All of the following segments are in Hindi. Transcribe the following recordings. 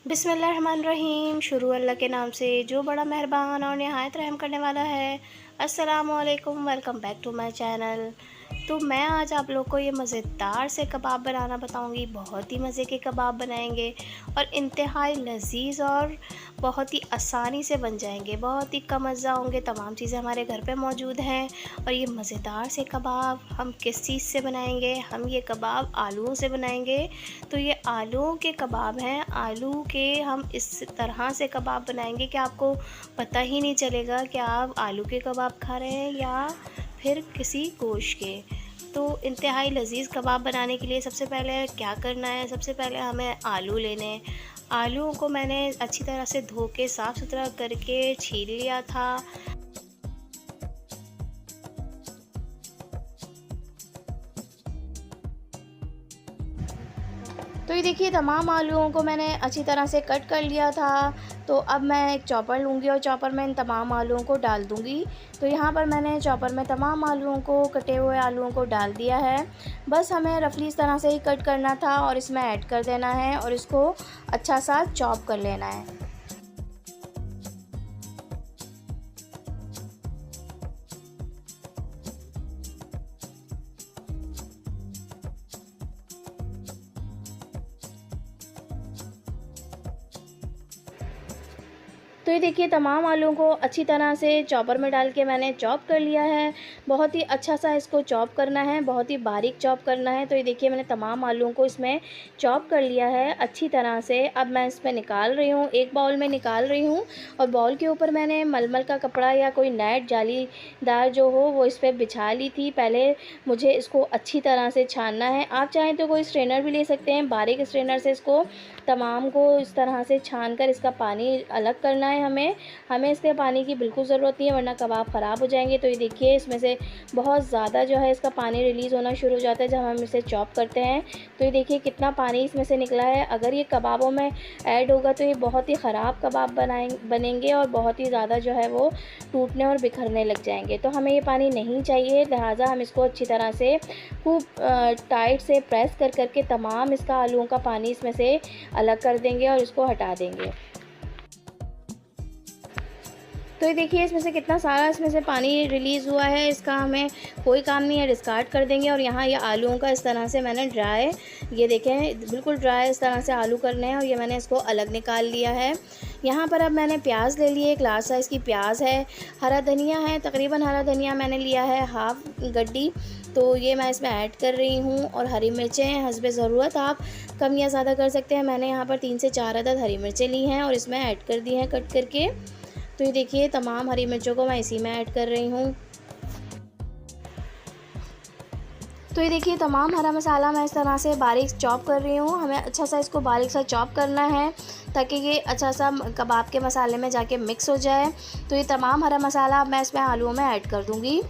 बिस्मिल्लाहिर्रहमानिर्रहीम। शुरू अल्लाह के नाम से जो बड़ा मेहरबान और नहायत रहम करने वाला है। अस्सलामुअलैकुम, welcome back to my channel. तो मैं आज आप लोग को ये मज़ेदार से कबाब बनाना बताऊंगी। बहुत ही मज़े के कबाब बनाएंगे और इंतहाई लजीज और बहुत ही आसानी से बन जाएंगे। बहुत ही कम अज़्ज़ा होंगे। तमाम चीज़ें हमारे घर पे मौजूद हैं। और ये मज़ेदार से कबाब हम किस चीज़ से बनाएंगे? हम ये कबाब आलूओं से बनाएंगे। तो ये आलूओं के कबाब हैं। आलू के हम इस तरह से कबाब बनाएंगे कि आपको पता ही नहीं चलेगा कि आप आलू के कबाब खा रहे हैं या फिर किसी गोश्त के। तो इंतहाई लजीज कबाब बनाने के लिए सबसे पहले क्या करना है? सबसे पहले हमें आलू लेने हैं। आलूओं को मैंने अच्छी तरह से धो के साफ़ सुथरा करके छील लिया था। तो ये देखिए, तमाम आलूओं को मैंने अच्छी तरह से कट कर लिया था। तो अब मैं एक चॉपर लूँगी और चॉपर में इन तमाम आलूओं को डाल दूँगी। तो यहाँ पर मैंने चॉपर में तमाम आलूओं को, कटे हुए आलूओं को डाल दिया है। बस हमें रफली इस तरह से ही कट करना था और इसमें ऐड कर देना है और इसको अच्छा सा चॉप कर लेना है। तो ये देखिए, तमाम आलूओं को अच्छी तरह से चॉपर में डाल के मैंने चॉप कर लिया है। बहुत ही अच्छा सा इसको चॉप करना है, बहुत ही बारीक चॉप करना है। तो ये देखिए, मैंने तमाम आलूओं को इसमें चॉप कर लिया है अच्छी तरह से। अब मैं इसमें निकाल रही हूँ, एक बाउल में निकाल रही हूँ और बाउल के ऊपर मैंने मलमल का कपड़ा या कोई नेट जालीदार जो हो वो इस पर बिछा ली थी। पहले मुझे इसको अच्छी तरह से छानना है। आप चाहें तो कोई स्ट्रेनर भी ले सकते हैं। बारीक स्ट्रेनर से इसको तमाम को इस तरह से छान कर इसका पानी अलग करना है। हमें इसके पानी की बिल्कुल ज़रूरत नहीं है, वरना कबाब ख़राब हो जाएंगे। तो ये देखिए, इसमें से बहुत ज़्यादा जो है इसका पानी रिलीज़ होना शुरू हो जाता है जब हम इसे चॉप करते हैं। तो ये देखिए कितना पानी इसमें से निकला है। अगर ये कबाबों में ऐड होगा तो ये बहुत ही ख़राब कबाब बनेंगे और बहुत ही ज़्यादा जो है वो टूटने और बिखरने लग जाएंगे। तो हमें ये पानी नहीं चाहिए, लिहाजा हम इसको अच्छी तरह से खूब टाइट से प्रेस कर करके तमाम इसका आलूओं का पानी इसमें से अलग कर देंगे और इसको हटा देंगे। तो ये देखिए, इसमें से कितना सारा इसमें से पानी रिलीज़ हुआ है। इसका हमें कोई काम नहीं है, डिस्कार्ड कर देंगे। और यहाँ ये आलूओं का इस तरह से मैंने ड्राई, ये देखें बिल्कुल ड्राई इस तरह से आलू करने हैं और ये मैंने इसको अलग निकाल लिया है। यहाँ पर अब मैंने प्याज ले लिए, एक लार्ज साइज़ की प्याज है। हरा धनिया है, तकरीबन हरा धनिया मैंने लिया है हाफ़ गड्डी। तो ये मैं इसमें ऐड कर रही हूँ। और हरी मिर्चें हैं हस्बे ज़रूरत, आप कम या ज़्यादा कर सकते हैं। मैंने यहाँ पर 3 से 4 अदद हरी मिर्चें ली हैं और इसमें ऐड कर दी हैं कट करके। तो ये देखिए, तमाम हरी मिर्चों को मैं इसी में ऐड कर रही हूँ। तो ये देखिए, तमाम हरा मसाला मैं इस तरह से बारीक चॉप कर रही हूँ। हमें अच्छा सा इसको बारीक सा चॉप करना है ताकि ये अच्छा सा कबाब के मसाले में जाके मिक्स हो जाए। तो ये तमाम हरा मसाला अब मैं इसमें आलूओं में ऐड कर दूँगी।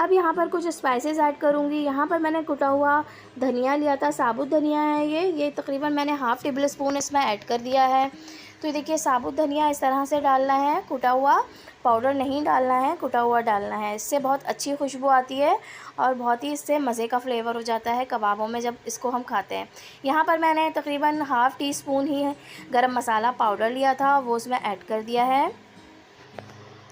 अब यहाँ पर कुछ स्पाइसेस ऐड करूँगी। यहाँ पर मैंने कुटा हुआ धनिया लिया था, साबुत धनिया है ये तकरीबन मैंने हाफ़ टेबल स्पून इसमें ऐड कर दिया है। तो ये देखिए, साबुत धनिया इस तरह से डालना है, कुटा हुआ, पाउडर नहीं डालना है, कुटा हुआ डालना है। इससे बहुत अच्छी खुशबू आती है और बहुत ही इससे मज़े का फ्लेवर हो जाता है कबाबों में जब इसको हम खाते हैं। यहाँ पर मैंने तकरीबन हाफ़ टी स्पून ही गरम मसाला पाउडर लिया था, वो उसमें ऐड कर दिया है।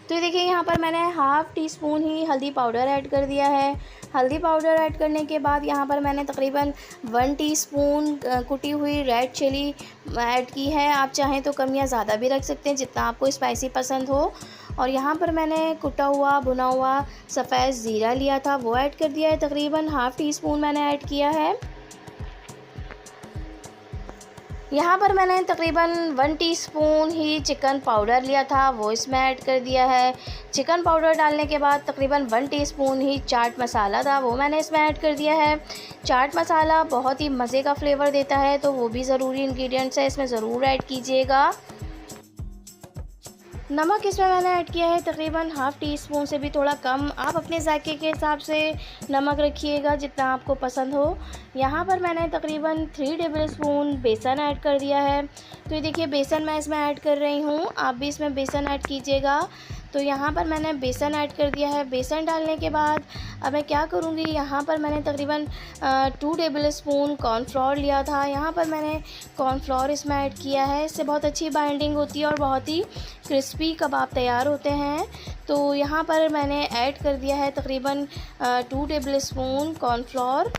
तो ये देखिए, यहाँ पर मैंने हाफ़ टी स्पून ही हल्दी पाउडर ऐड कर दिया है। हल्दी पाउडर ऐड करने के बाद यहाँ पर मैंने तकरीबन 1 टीस्पून कुटी हुई रेड चिली ऐड की है। आप चाहें तो कम या ज़्यादा भी रख सकते हैं, जितना आपको स्पाइसी पसंद हो। और यहाँ पर मैंने कुटा हुआ भुना हुआ सफ़ेद ज़ीरा लिया था, वो ऐड कर दिया है। तकरीबन हाफ़ टी स्पून मैंने ऐड किया है। यहाँ पर मैंने तकरीबन 1 टीस्पून ही चिकन पाउडर लिया था, वो इसमें ऐड कर दिया है। चिकन पाउडर डालने के बाद तकरीबन 1 टीस्पून ही चाट मसाला था, वो मैंने इसमें ऐड कर दिया है। चाट मसाला बहुत ही मज़े का फ्लेवर देता है, तो वो भी ज़रूरी इंग्रेडिएंट्स है, इसमें ज़रूर ऐड कीजिएगा। नमक इसमें मैंने ऐड किया है तकरीबन हाफ़ टी स्पून से भी थोड़ा कम। आप अपने जायके के हिसाब से नमक रखिएगा जितना आपको पसंद हो। यहाँ पर मैंने तकरीबन 3 टेबल स्पून बेसन ऐड कर दिया है। तो ये देखिए, बेसन मैं इसमें ऐड कर रही हूँ, आप भी इसमें बेसन ऐड कीजिएगा। तो यहाँ पर मैंने बेसन ऐड कर दिया है। बेसन डालने के बाद अब मैं क्या करूँगी, यहाँ पर मैंने तकरीबन 2 टेबल स्पून कॉर्नफ्लोर लिया था। यहाँ पर मैंने कॉर्नफ्लोर इसमें ऐड किया है। इससे बहुत अच्छी बाइंडिंग होती है और बहुत ही क्रिस्पी कबाब तैयार होते हैं। तो यहाँ पर मैंने ऐड कर दिया है तकरीबन 2 टेबल स्पून कॉर्नफ्लोर।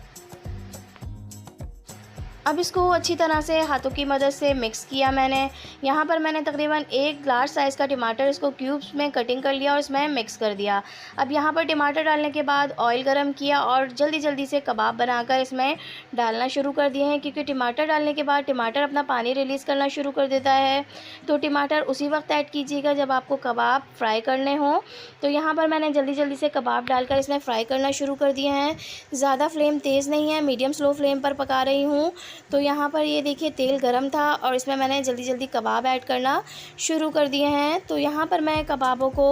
अब इसको अच्छी तरह से हाथों की मदद से मिक्स किया मैंने। यहाँ पर मैंने तकरीबन 1 लार्ज साइज़ का टमाटर इसको क्यूब्स में कटिंग कर लिया और इसमें मिक्स कर दिया। अब यहाँ पर टमाटर डालने के बाद ऑयल गरम किया और जल्दी जल्दी से कबाब बनाकर इसमें डालना शुरू कर दिए हैं, क्योंकि टमाटर डालने के बाद टमाटर अपना पानी रिलीज़ करना शुरू कर देता है। तो टमाटर उसी वक्त ऐड कीजिएगा जब आपको कबाब फ्राई करने हों। तो यहाँ पर मैंने जल्दी जल्दी से कबाब डालकर इसमें फ्राई करना शुरू कर दिए हैं। ज़्यादा फ्लेम तेज़ नहीं है, मीडियम स्लो फ्लेम पर पका रही हूँ। तो यहाँ पर ये देखिए तेल गरम था और इसमें मैंने जल्दी जल्दी कबाब ऐड करना शुरू कर दिए हैं। तो यहाँ पर मैं कबाबों को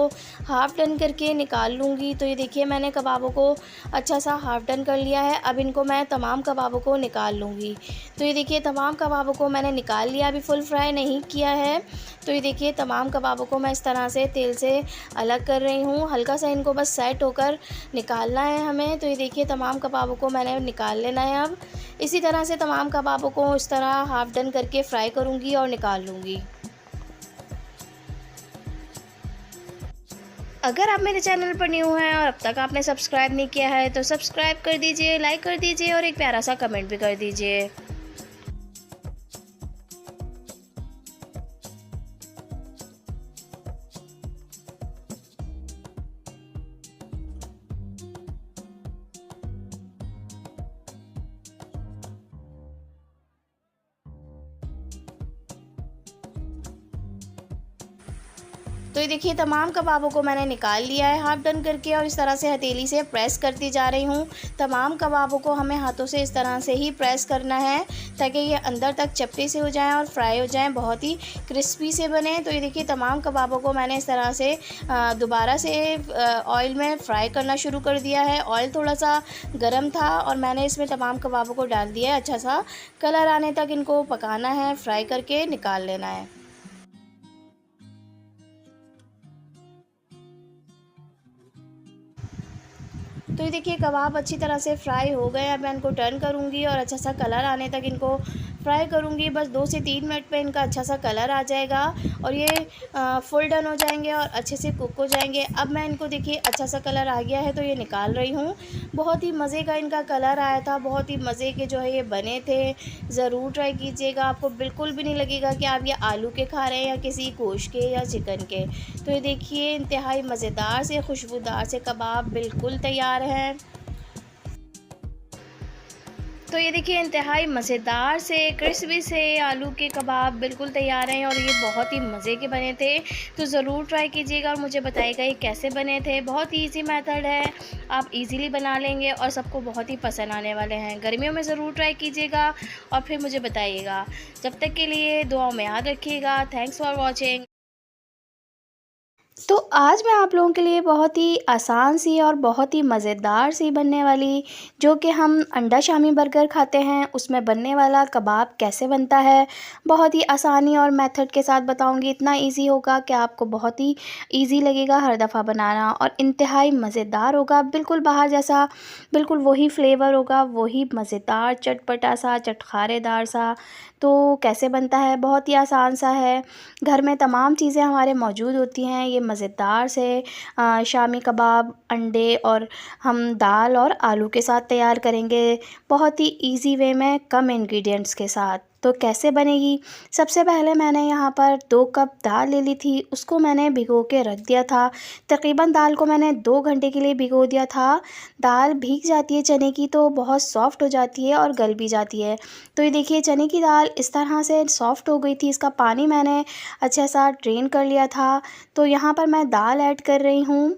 हाफ़ डन करके निकाल लूँगी। तो ये देखिए मैंने कबाबों को अच्छा सा हाफ़ डन कर लिया है। अब इनको मैं तमाम कबाबों को निकाल लूँगी। तो ये देखिए तमाम कबाबों को मैंने निकाल लिया, अभी फुल फ्राई नहीं किया है। तो ये देखिए तमाम कबाबों को मैं इस तरह से तेल से अलग कर रही हूँ। हल्का सा इनको बस सेट होकर निकालना है हमें। तो ये देखिए तमाम कबाबों को मैंने निकाल लेना है। अब इसी तरह से तमाम कबाबों को इस तरह हाफ़ डन करके फ्राई करूँगी और निकाल लूँगी। अगर आप मेरे चैनल पर न्यू हैं और अब तक आपने सब्सक्राइब नहीं किया है तो सब्सक्राइब कर दीजिए, लाइक कर दीजिए और एक प्यारा सा कमेंट भी कर दीजिए। तो ये देखिए तमाम कबाबों को मैंने निकाल लिया है हाफ़ डन करके और इस तरह से हथेली से प्रेस करती जा रही हूँ। तमाम कबाबों को हमें हाथों से इस तरह से ही प्रेस करना है ताकि ये अंदर तक चपटे से हो जाएं और फ्राई हो जाएं, बहुत ही क्रिस्पी से बने। तो ये देखिए तमाम कबाबों को मैंने इस तरह से दोबारा से ऑयल में फ्राई करना शुरू कर दिया है। ऑयल थोड़ा सा गर्म था और मैंने इसमें तमाम कबाबों को डाल दिया है। अच्छा सा कलर आने तक इनको पकाना है, फ्राई करके निकाल लेना है। तो ये देखिए कबाब अच्छी तरह से फ्राई हो गए। अब मैं इनको टर्न करूँगी और अच्छा सा कलर आने तक इनको फ्राई करूँगी। बस 2 से 3 मिनट पे इनका अच्छा सा कलर आ जाएगा और ये फुल डन हो जाएंगे और अच्छे से कुक हो जाएंगे। अब मैं इनको देखिए अच्छा सा कलर आ गया है तो ये निकाल रही हूँ। बहुत ही मज़े का इनका कलर आया था, बहुत ही मज़े के जो है ये बने थे। ज़रूर ट्राई कीजिएगा, आपको बिल्कुल भी नहीं लगेगा कि आप ये आलू के खा रहे हैं या किसी गोश्त के या चिकन के। तो ये देखिए इंतहाई मज़ेदार से खुशबूदार से कबाब बिल्कुल तैयार हैं। तो ये देखिए इंतहाई मज़ेदार से क्रिस्पी से आलू के कबाब बिल्कुल तैयार हैं और ये बहुत ही मज़े के बने थे। तो ज़रूर ट्राई कीजिएगा और मुझे बताइएगा ये कैसे बने थे। बहुत ही ईजी मेथड है, आप इजीली बना लेंगे और सबको बहुत ही पसंद आने वाले हैं। गर्मियों में ज़रूर ट्राई कीजिएगा और फिर मुझे बताइएगा। जब तक के लिए दुआओं में याद रखिएगा। Thanks for watching. तो आज मैं आप लोगों के लिए बहुत ही आसान सी और बहुत ही मज़ेदार सी बनने वाली, जो कि हम अंडा शामी बर्गर खाते हैं, उसमें बनने वाला कबाब कैसे बनता है, बहुत ही आसानी और मेथड के साथ बताऊंगी। इतना इजी होगा कि आपको बहुत ही इजी लगेगा हर दफ़ा बनाना और इंतहाई मज़ेदार होगा। बिल्कुल बाहर जैसा, बिल्कुल वही फ्लेवर होगा, वही मज़ेदार चटपटा सा चटखारेदार सा। तो कैसे बनता है, बहुत ही आसान सा है। घर में तमाम चीज़ें हमारे मौजूद होती हैं। ये मज़ेदार से शामी कबाब अंडे और हम दाल और आलू के साथ तैयार करेंगे, बहुत ही इजी वे में कम इंग्रेडिएंट्स के साथ। तो कैसे बनेगी, सबसे पहले मैंने यहाँ पर 2 कप दाल ले ली थी, उसको मैंने भिगो के रख दिया था। तकरीबन दाल को मैंने 2 घंटे के लिए भिगो दिया था। दाल भीग जाती है चने की तो बहुत सॉफ़्ट हो जाती है और गल भी जाती है। तो ये देखिए चने की दाल इस तरह से सॉफ़्ट हो गई थी, इसका पानी मैंने अच्छा सा ड्रेन कर लिया था। तो यहाँ पर मैं दाल ऐड कर रही हूँ।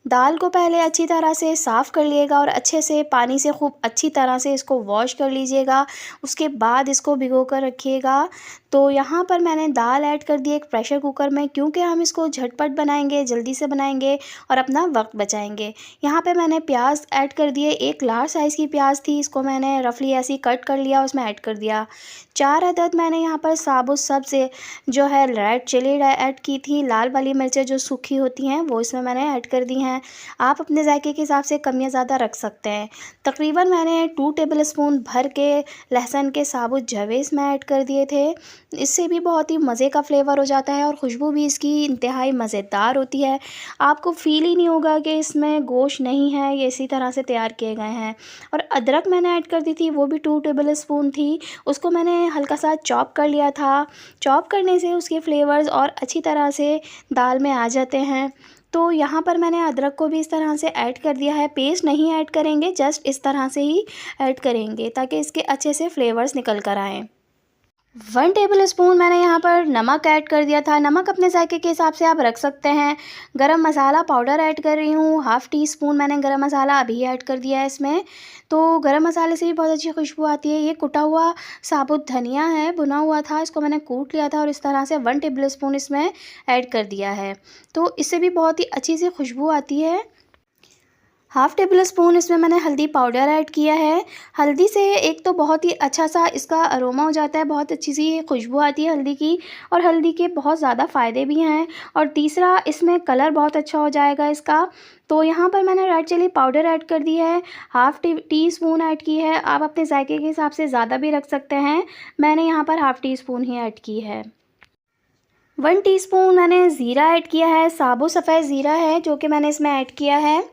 दाल को पहले अच्छी तरह से साफ़ कर लिएगा और अच्छे से पानी से खूब अच्छी तरह से इसको वॉश कर लीजिएगा। उसके बाद इसको भिगो कर रखिएगा। तो यहाँ पर मैंने दाल ऐड कर दी एक प्रेशर कुकर में, क्योंकि हम इसको झटपट बनाएंगे, जल्दी से बनाएंगे और अपना वक्त बचाएंगे। यहाँ पे मैंने प्याज ऐड कर दिए, एक लार्ज साइज़ की प्याज थी, इसको मैंने रफली ऐसे ही कट कर लिया, उसमें ऐड कर दिया। 4 अदद मैंने यहाँ पर साबुत सब्ज़ जो है रेड चिली ऐड की थी, लाल वाली मिर्चें जो सूखी होती हैं वो इसमें मैंने ऐड कर दी हैं। आप अपने जायके के हिसाब से कम या ज़्यादा रख सकते हैं। तकरीबन मैंने 2 टेबल स्पून भर के लहसुन के साबुत जवे इसमें ऐड कर दिए थे। इससे भी बहुत ही मज़े का फ्लेवर हो जाता है और खुशबू भी इसकी इंतहाई मज़ेदार होती है। आपको फ़ील ही नहीं होगा कि इसमें गोश्त नहीं है, ये इसी तरह से तैयार किए गए हैं। और अदरक मैंने ऐड कर दी थी, वो भी 2 टेबल स्पून थी। उसको मैंने हल्का सा चॉप कर लिया था। चॉप करने से उसके फ्लेवर्स और अच्छी तरह से दाल में आ जाते हैं। तो यहाँ पर मैंने अदरक को भी इस तरह से ऐड कर दिया है। पेस्ट नहीं ऐड करेंगे, जस्ट इस तरह से ही ऐड करेंगे ताकि इसके अच्छे से फ्लेवर्स निकल कर आएँ। 1 टेबल स्पून मैंने यहाँ पर नमक ऐड कर दिया था। नमक अपने जायके के हिसाब से आप रख सकते हैं। गरम मसाला पाउडर ऐड कर रही हूँ, हाफ़ टी स्पून मैंने गरम मसाला अभी ऐड कर दिया है इसमें। तो गरम मसाले से भी बहुत अच्छी खुशबू आती है। ये कुटा हुआ साबुत धनिया है, भुना हुआ था, इसको मैंने कूट लिया था और इस तरह से 1 टेबल स्पून इसमें ऐड कर दिया है। तो इससे भी बहुत ही अच्छी सी खुशबू आती है। हाफ़ टेबल स्पून इसमें मैंने हल्दी पाउडर ऐड किया है। हल्दी से एक तो बहुत ही अच्छा सा इसका अरोमा हो जाता है, बहुत अच्छी सी खुशबू आती है हल्दी की, और हल्दी के बहुत ज़्यादा फ़ायदे भी हैं। और तीसरा, इसमें कलर बहुत अच्छा हो जाएगा इसका। तो यहाँ पर मैंने रेड चिली पाउडर ऐड कर दी है, हाफ़ टी स्पून ऐड की है। आप अपने जायके के हिसाब से ज़्यादा भी रख सकते हैं, मैंने यहाँ पर हाफ़ टी स्पून ही ऐड की है। 1 टीस्पून मैंने ज़ीरा ऐड किया है, साबुत सफ़ेद ज़ीरा है जो कि मैंने इसमें ऐड किया है।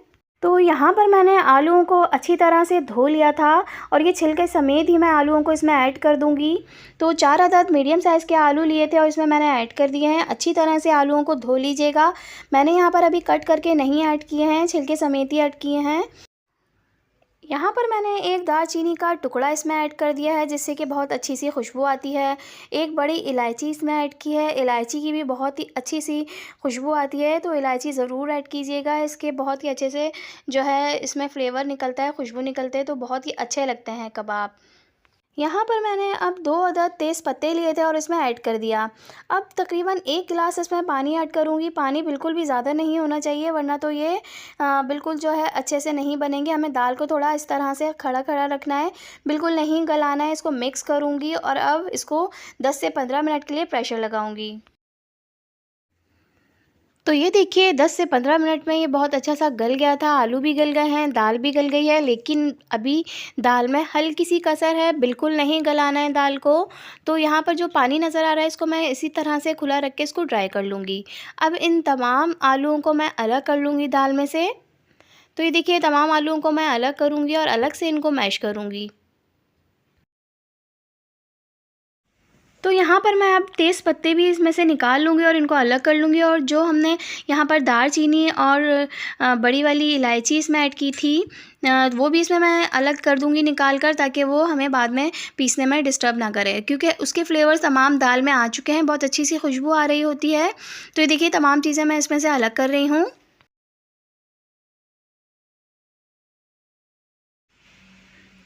तो यहाँ पर मैंने आलूओं को अच्छी तरह से धो लिया था और ये छिलके समेत ही मैं आलूओं को इसमें ऐड कर दूँगी। तो 4 अदद मीडियम साइज़ के आलू लिए थे और इसमें मैंने ऐड कर दिए हैं। अच्छी तरह से आलूओं को धो लीजिएगा। मैंने यहाँ पर अभी कट करके नहीं ऐड किए हैं, छिलके समेत ही ऐड किए हैं। यहाँ पर मैंने एक दालचीनी का टुकड़ा इसमें ऐड कर दिया है, जिससे कि बहुत अच्छी सी खुशबू आती है। एक बड़ी इलायची इसमें ऐड की है, इलायची की भी बहुत ही अच्छी सी खुशबू आती है, तो इलायची ज़रूर ऐड कीजिएगा। इसके बहुत ही अच्छे से जो है इसमें फ्लेवर निकलता है, खुशबू निकलते हैं, तो बहुत ही अच्छे लगते हैं कबाब। यहाँ पर मैंने अब 2 अदद तेज़ पत्ते लिए थे और इसमें ऐड कर दिया। अब तकरीबन 1 गिलास इसमें पानी ऐड करूँगी। पानी बिल्कुल भी ज़्यादा नहीं होना चाहिए, वरना तो ये बिल्कुल जो है अच्छे से नहीं बनेंगे। हमें दाल को थोड़ा इस तरह से खड़ा-खड़ा रखना है, बिल्कुल नहीं गलाना है। इसको मिक्स करूँगी और अब इसको 10 से 15 मिनट के लिए प्रेशर लगाऊँगी। तो ये देखिए 10 से 15 मिनट में ये बहुत अच्छा सा गल गया था, आलू भी गल गए हैं, दाल भी गल गई है, लेकिन अभी दाल में हल्की सी कसर है, बिल्कुल नहीं गलाना है दाल को। तो यहाँ पर जो पानी नज़र आ रहा है इसको मैं इसी तरह से खुला रख के इसको ड्राई कर लूँगी। अब इन तमाम आलूओं को मैं अलग कर लूँगी दाल में से। तो ये देखिए तमाम आलूओं को मैं अलग करूँगी और अलग से इनको मैश करूँगी। तो यहाँ पर मैं अब तेज़ पत्ते भी इसमें से निकाल लूँगी और इनको अलग कर लूँगी, और जो हमने यहाँ पर दालचीनी और बड़ी वाली इलायची इसमें ऐड की थी, वो भी इसमें मैं अलग कर दूँगी निकाल कर, ताकि वो हमें बाद में पीसने में डिस्टर्ब ना करे, क्योंकि उसके फ्लेवर्स तमाम दाल में आ चुके हैं, बहुत अच्छी सी खुशबू आ रही होती है। तो ये देखिए तमाम चीज़ें मैं इसमें से अलग कर रही हूँ।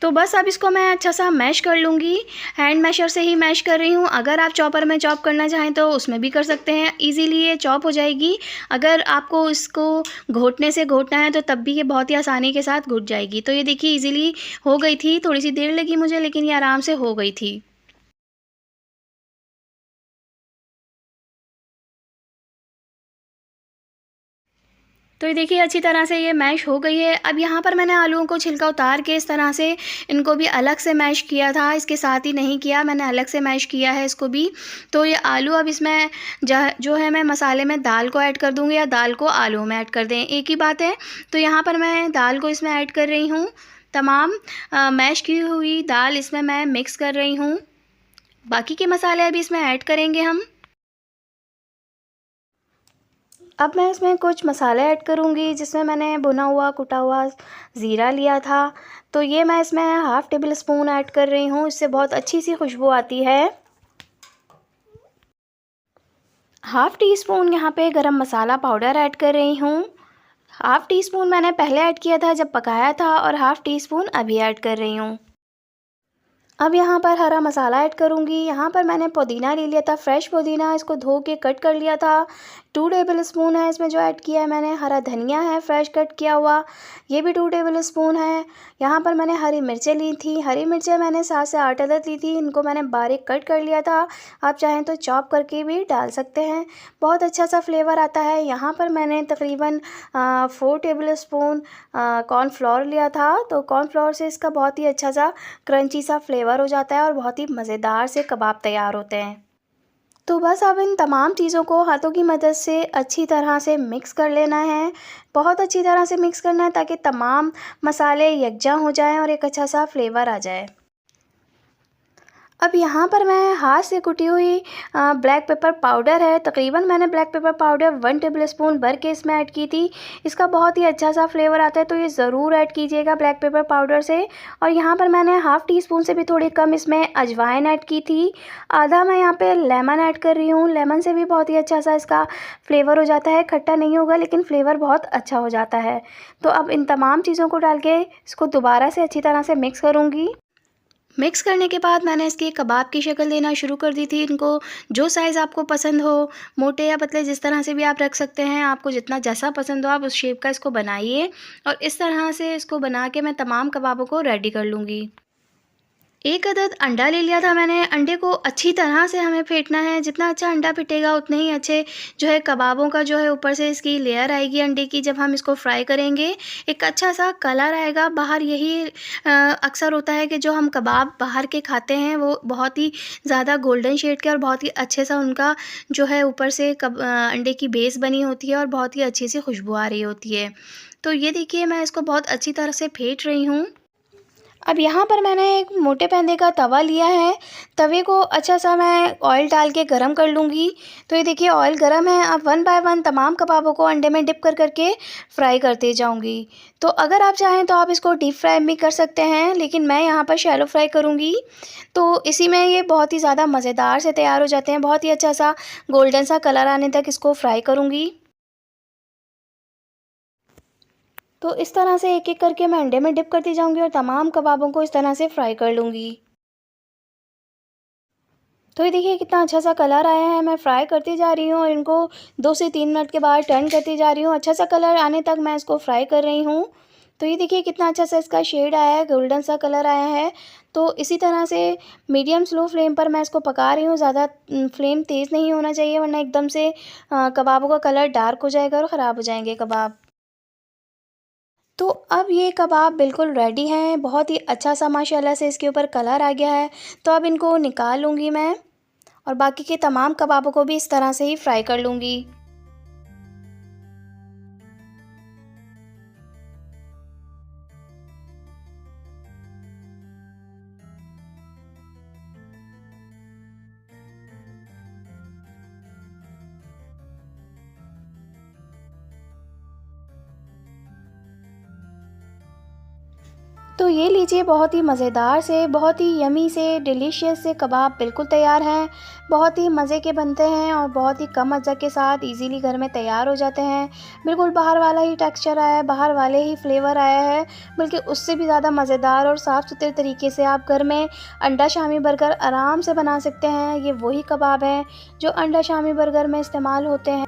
तो बस अब इसको मैं अच्छा सा मैश कर लूँगी। हैंड मैशर से ही मैश कर रही हूँ। अगर आप चॉपर में चॉप करना चाहें तो उसमें भी कर सकते हैं, ईज़िली ये चॉप हो जाएगी। अगर आपको इसको घोटने से घोटना है तो तब भी ये बहुत ही आसानी के साथ घुट जाएगी। तो ये देखिए ईज़िली हो गई थी, थोड़ी-सी देर लगी मुझे, लेकिन ये आराम से हो गई थी। तो ये देखिए अच्छी तरह से ये मैश हो गई है। अब यहाँ पर मैंने आलूओं को छिलका उतार के इस तरह से इनको भी अलग से मैश किया था, इसके साथ ही नहीं किया, मैंने अलग से मैश किया है इसको भी। तो ये आलू अब इसमें जो है मैं मसाले में दाल को ऐड कर दूँगी, या दाल को आलू में ऐड कर दें, एक ही बात है। तो यहाँ पर मैं दाल को इसमें ऐड कर रही हूँ। तमाम मैश की हुई दाल इसमें मैं मिक्स कर रही हूँ। बाकी के मसाले अभी इसमें ऐड करेंगे हम। अब मैं इसमें कुछ मसाले ऐड करूँगी, जिसमें मैंने भुना हुआ कुटा हुआ ज़ीरा लिया था। तो ये मैं इसमें हाफ़ टेबल स्पून ऐड कर रही हूँ, इससे बहुत अच्छी सी खुशबू आती है। हाफ़ टी स्पून यहाँ पे गरम मसाला पाउडर ऐड कर रही हूँ। हाफ़ टी स्पून मैंने पहले ऐड किया था जब पकाया था, और हाफ़ टी स्पून अभी ऐड कर रही हूँ। अब यहाँ पर हरा मसाला ऐड करूँगी। यहाँ पर मैंने पुदीना ले लिया था, फ्रेश पुदीना, इसको धो के कट कर लिया था। 2 टेबल स्पून है इसमें जो ऐड किया है मैंने। हरा धनिया है फ्रेश कट किया हुआ, ये भी 2 टेबल स्पून है। यहाँ पर मैंने हरी मिर्चें ली थी। हरी मिर्चें मैंने 7 से 8 अदद ली थी, इनको मैंने बारीक कट कर लिया था। आप चाहें तो चॉप करके भी डाल सकते हैं, बहुत अच्छा सा फ्लेवर आता है। यहाँ पर मैंने तकरीबन 4 टेबल स्पून कॉर्नफ्लोर लिया था। तो कॉर्नफ्लोर से इसका बहुत ही अच्छा सा क्रंची सा फ्लेवर हो जाता है और बहुत ही मज़ेदार से कबाब तैयार होते हैं। तो बस अब इन तमाम चीज़ों को हाथों की मदद से अच्छी तरह से मिक्स कर लेना है। बहुत अच्छी तरह से मिक्स करना है ताकि तमाम मसाले यकजा हो जाएं और एक अच्छा सा फ्लेवर आ जाए। अब यहाँ पर मैं हाथ से कुटी हुई ब्लैक पेपर पाउडर है, तकरीबन मैंने black pepper powder 1 table spoon भर के इसमें ऐड की थी। इसका बहुत ही अच्छा सा फ्लेवर आता है, तो ये ज़रूर ऐड कीजिएगा ब्लैक पेपर पाउडर से। और यहाँ पर मैंने हाफ़ टी स्पून से भी थोड़ी कम इसमें अजवाइन ऐड की थी। आधा मैं यहाँ पे लेमन ऐड कर रही हूँ, लेमन से भी बहुत ही अच्छा सा इसका फ्लेवर हो जाता है। खट्टा नहीं होगा लेकिन फ्लेवर बहुत अच्छा हो जाता है। तो अब इन तमाम चीज़ों को डाल के इसको दोबारा से अच्छी तरह से मिक्स करूँगी। मिक्स करने के बाद मैंने इसकी कबाब की शक्ल देना शुरू कर दी थी। इनको जो साइज़ आपको पसंद हो, मोटे या पतले, जिस तरह से भी आप रख सकते हैं। आपको जितना जैसा पसंद हो आप उस शेप का इसको बनाइए और इस तरह से इसको बना के मैं तमाम कबाबों को रेडी कर लूँगी। 1 अदद अंडा ले लिया था मैंने। अंडे को अच्छी तरह से हमें फेंटना है, जितना अच्छा अंडा पिटेगा उतने ही अच्छे जो है कबाबों का जो है ऊपर से इसकी लेयर आएगी अंडे की। जब हम इसको फ्राई करेंगे एक अच्छा सा कलर आएगा बाहर। यही अक्सर होता है कि जो हम कबाब बाहर के खाते हैं वो बहुत ही ज़्यादा गोल्डन शेड के और बहुत ही अच्छे सा उनका जो है ऊपर से अंडे की बेस बनी होती है और बहुत ही अच्छी सी खुशबू आ रही होती है। तो ये देखिए मैं इसको बहुत अच्छी तरह से फेंट रही हूँ। अब यहाँ पर मैंने एक मोटे पैंदे का तवा लिया है। तवे को अच्छा सा मैं ऑयल डाल के गरम कर लूँगी। तो ये देखिए ऑयल गरम है। अब 1 बाय 1 तमाम कबाबों को अंडे में डिप कर करके फ्राई करते जाऊँगी। तो अगर आप चाहें तो आप इसको डीप फ्राई भी कर सकते हैं, लेकिन मैं यहाँ पर शैलो फ्राई करूँगी। तो इसी में ये बहुत ही ज़्यादा मज़ेदार से तैयार हो जाते हैं। बहुत ही अच्छा सा गोल्डन सा कलर आने तक इसको फ्राई करूँगी। तो इस तरह से एक-एक करके मैं अंडे में डिप करती जाऊँगी और तमाम कबाबों को इस तरह से फ्राई कर लूँगी। तो ये देखिए कितना अच्छा सा कलर आया है। मैं फ्राई करती जा रही हूँ और इनको 2 से 3 मिनट के बाद टर्न करती जा रही हूँ। अच्छा सा कलर आने तक मैं इसको फ्राई कर रही हूँ। तो ये देखिए कितना अच्छा सा इसका शेड आया है, गोल्डन सा कलर आया है। तो इसी तरह से मीडियम स्लो फ्लेम पर मैं इसको पका रही हूँ। ज़्यादा फ्लेम तेज़ नहीं होना चाहिए वरना एकदम से कबाबों का कलर डार्क हो जाएगा और ख़राब हो जाएंगे कबाब। तो अब ये कबाब बिल्कुल रेडी हैं। बहुत ही अच्छा सा माशाल्लाह से इसके ऊपर कलर आ गया है। तो अब इनको निकाल लूँगी मैं और बाकी के तमाम कबाबों को भी इस तरह से ही फ्राई कर लूँगी। तो ये लीजिए बहुत ही मज़ेदार से, बहुत ही यमी से, डिलीशियस से कबाब बिल्कुल तैयार हैं। बहुत ही मज़े के बनते हैं और बहुत ही कम अज़्ज़ा के साथ इजीली घर में तैयार हो जाते हैं। बिल्कुल बाहर वाला ही टेक्सचर आया है, बाहर वाले ही फ्लेवर आया है, बल्कि उससे भी ज़्यादा मज़ेदार और साफ़ सुथरे तरीके से आप घर में अंडा शामी बर्गर आराम से बना सकते हैं। ये वही कबाब हैं जो अंडा शामी बर्गर में इस्तेमाल होते हैं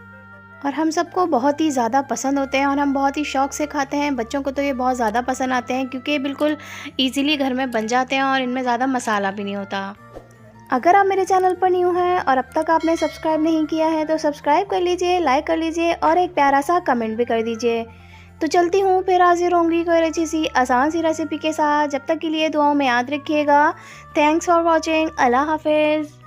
और हम सबको बहुत ही ज़्यादा पसंद होते हैं और हम बहुत ही शौक़ से खाते हैं। बच्चों को तो ये बहुत ज़्यादा पसंद आते हैं क्योंकि ये बिल्कुल ईज़िली घर में बन जाते हैं और इनमें ज़्यादा मसाला भी नहीं होता। अगर आप मेरे चैनल पर न्यू हैं और अब तक आपने सब्सक्राइब नहीं किया है तो सब्सक्राइब कर लीजिए, लाइक कर लीजिए और एक प्यारा सा कमेंट भी कर दीजिए। तो चलती हूँ, फिर हाज़िर होंगी कोई अच्छी सी आसान सी रेसिपी के साथ। जब तक के लिए दुआओं में याद रखिएगा। Thanks for watching. अल्लाह हाफ़िज़।